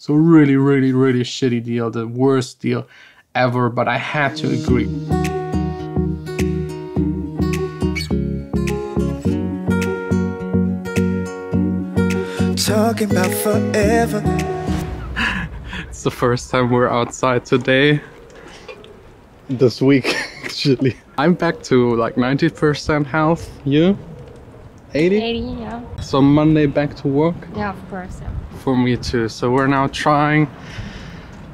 So really, really, really shitty deal, the worst deal ever, but I had to agree. Talking about forever. It's the first time we're outside today. This week, actually. I'm back to like 90% health. You? 80? 80, yeah. So Monday back to work? Yeah, of course, yeah. For me too. So we're now trying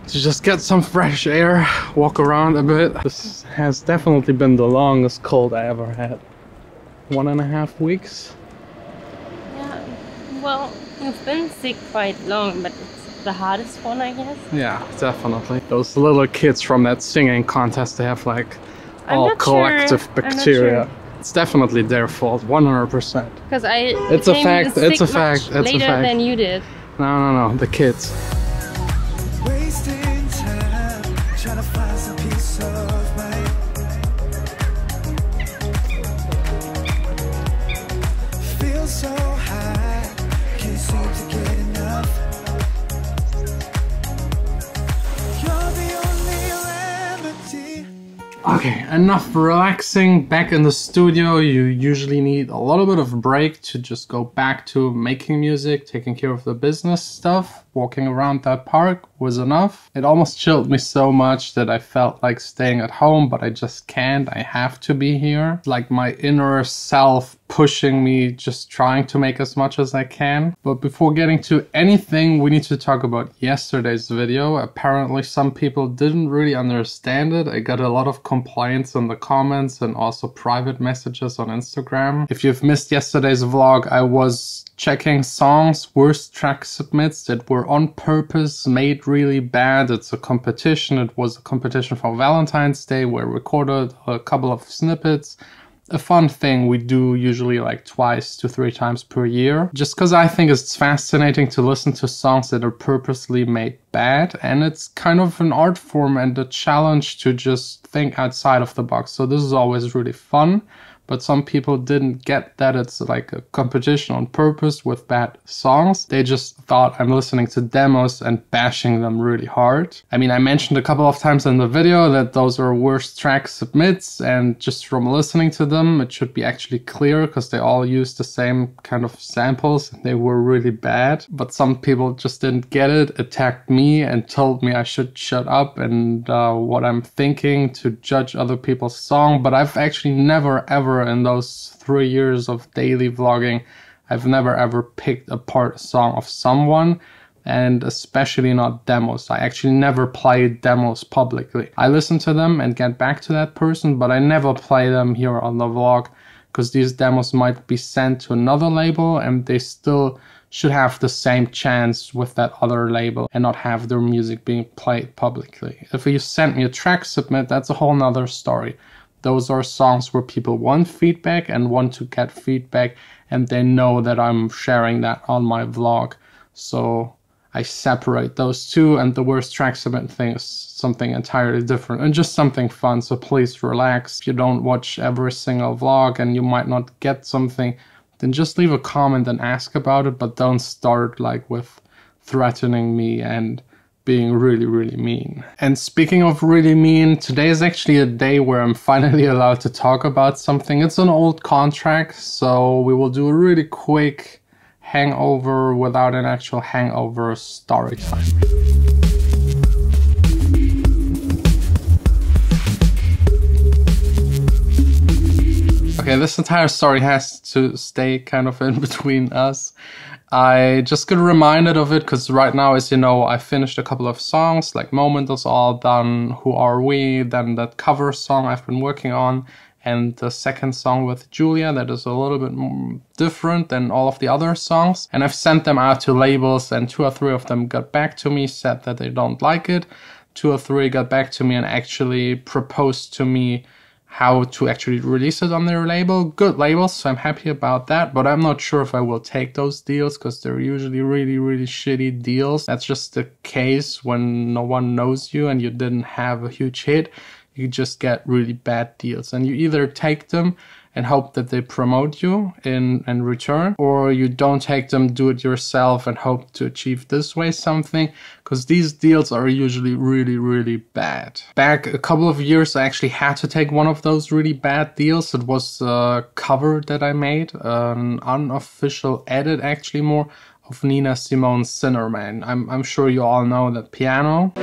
to just get some fresh air, walk around a bit. This has definitely been the longest cold I ever had. 1.5 weeks. Yeah, well, you've been sick quite long, but it's the hardest one, I guess. Yeah, definitely. Those little kids from that singing contest, they have like all collective bacteria. It's definitely their fault, 100%. Because I it's a fact, it's a fact, it's later a fact. than you did. No, the kids. Wasting time, trying to find some peace of mind. Feel so high, can't seem to get enough. You're the only remedy. Okay, enough relaxing. Back in the studio, you usually need a little bit of a break to just go back to making music, taking care of the business stuff. Walking around that park was enough. It almost chilled me so much that I felt like staying at home, but I just can't. I have to be here. Like my inner self pushing me, just trying to make as much as I can. But before getting to anything, we need to talk about yesterday's video. Apparently some people didn't really understand it. I got a lot of complaints in the comments and also private messages on Instagram. If you've missed yesterday's vlog, I was checking songs, worst track submits that were on purpose made really bad. It's a competition. It was a competition for Valentine's Day where we recorded a couple of snippets. A fun thing we do usually like 2 to 3 times per year. Just because I think it's fascinating to listen to songs that are purposely made bad, and it's kind of an art form and a challenge to just think outside of the box. So this is always really fun. But some people didn't get that it's like a competition on purpose with bad songs. They just thought I'm listening to demos and bashing them really hard. I mean, I mentioned a couple of times in the video that those are worst track submits, and just from listening to them, it should be actually clear because they all use the same kind of samples. They were really bad, but some people just didn't get it, attacked me and told me I should shut up and what I'm thinking to judge other people's song. But I've actually never ever in those 3 years of daily vlogging, I've never ever picked apart a song of someone, and especially not demos. I actually never play demos publicly. I listen to them and get back to that person, but I never play them here on the vlog because these demos might be sent to another label and they still should have the same chance with that other label and not have their music being played publicly. If you send me a track submit, that's a whole nother story. Those are songs where people want feedback and want to get feedback, and they know that I'm sharing that on my vlog. So I separate those two, and the worst track submit thing is something entirely different and just something fun. So please relax. If you don't watch every single vlog and you might not get something, then just leave a comment and ask about it, but don't start like with threatening me and being really, really mean. And speaking of really mean, today is actually a day where I'm finally allowed to talk about something. It's an old contract, so we will do a really quick hangover without an actual hangover story time. Okay, this entire story has to stay kind of in between us. I just got reminded of it because right now, as you know, I finished a couple of songs, like Moment is all done, Who Are We, then that cover song I've been working on, and the second song with Julia that is a little bit different than all of the other songs. And I've sent them out to labels, and 2 or 3 of them got back to me, said that they don't like it. 2 or 3 got back to me and actually proposed to me how to actually release it on their label. Good labels, so I'm happy about that, but I'm not sure if I will take those deals because they're usually really, really shitty deals. That's just the case when no one knows you and you didn't have a huge hit. You just get really bad deals, and you either take them and hope that they promote you in return, or you don't take them, do it yourself and hope to achieve this way something, because these deals are usually really, really bad. Back a couple of years, I actually had to take one of those really bad deals. It was a cover that I made, an unofficial edit actually more, of Nina Simone's Sinner Man. I'm sure you all know that piano.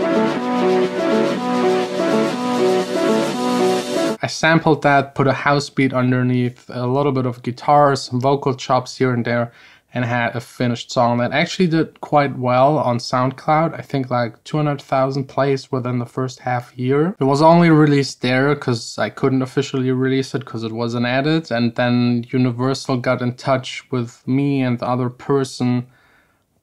I sampled that, put a house beat underneath, a little bit of guitar, some vocal chops here and there, and had a finished song that actually did quite well on SoundCloud. I think like 200,000 plays within the first half year. It was only released there because I couldn't officially release it because it was an edit, and then Universal got in touch with me and the other person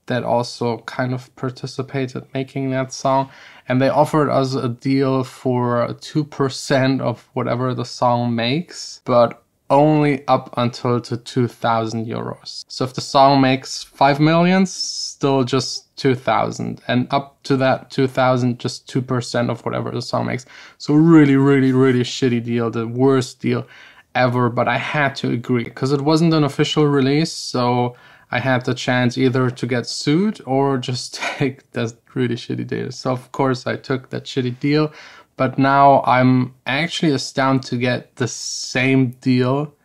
that also kind of participated making that song, and they offered us a deal for 2% of whatever the song makes, but only up until to 2,000 euros. So if the song makes 5 million, still just 2,000, and up to that 2,000, just 2% of whatever the song makes. So really, really, really shitty deal, the worst deal ever, but I had to agree because it wasn't an official release, so I had the chance either to get sued or just take that really shitty deal. So of course I took that shitty deal, but now I'm actually astounded to get the same deal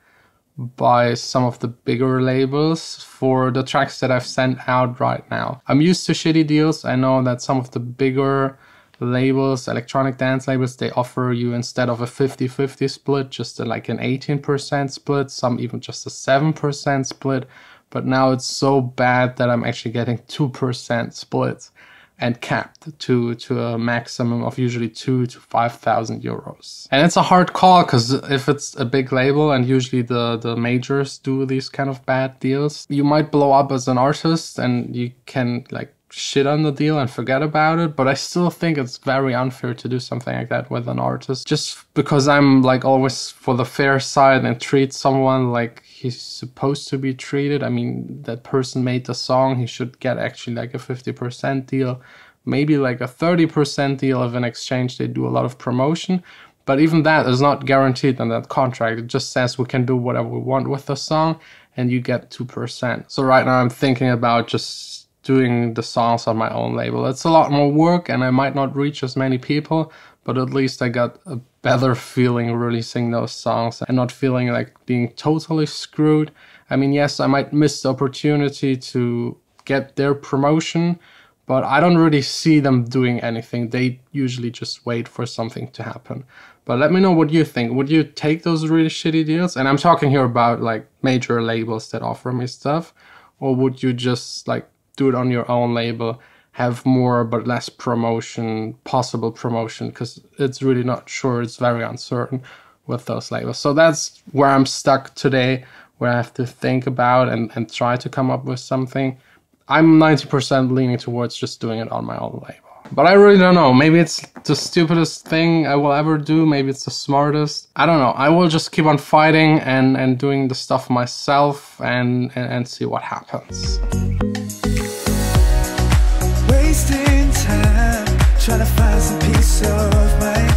by some of the bigger labels for the tracks that I've sent out right now. I'm used to shitty deals. I know that some of the bigger labels, electronic dance labels, they offer you, instead of a 50-50 split, just like an 18% split, some even just a 7% split. But now it's so bad that I'm actually getting 2% splits and capped to a maximum of usually 2,000 to 5,000 euros. And it's a hard call, because if it's a big label, and usually the majors do these kind of bad deals, you might blow up as an artist and you can like shit on the deal and forget about it, but I still think it's very unfair to do something like that with an artist, just because I'm like always for the fair side and treat someone like he's supposed to be treated. I mean, that person made the song, he should get actually like a 50% deal, maybe like a 30% deal if in exchange they do a lot of promotion. But even that is not guaranteed in that contract. It just says we can do whatever we want with the song and you get 2%. So right now I'm thinking about just doing the songs on my own label. It's a lot more work and I might not reach as many people, but at least I got a better feeling releasing those songs and not feeling like being totally screwed. I mean, yes, I might miss the opportunity to get their promotion, but I don't really see them doing anything. They usually just wait for something to happen. But let me know what you think. Would you take those really shitty deals? And I'm talking here about like major labels that offer me stuff. Or would you just like do it on your own label, have more but less promotion, possible promotion, because it's really not sure, it's very uncertain with those labels. So that's where I'm stuck today, where I have to think about and try to come up with something. I'm 90% leaning towards just doing it on my own label. But I really don't know, maybe it's the stupidest thing I will ever do, maybe it's the smartest. I don't know, I will just keep on fighting and doing the stuff myself and see what happens. Wasting time, trying to find some peace of mind.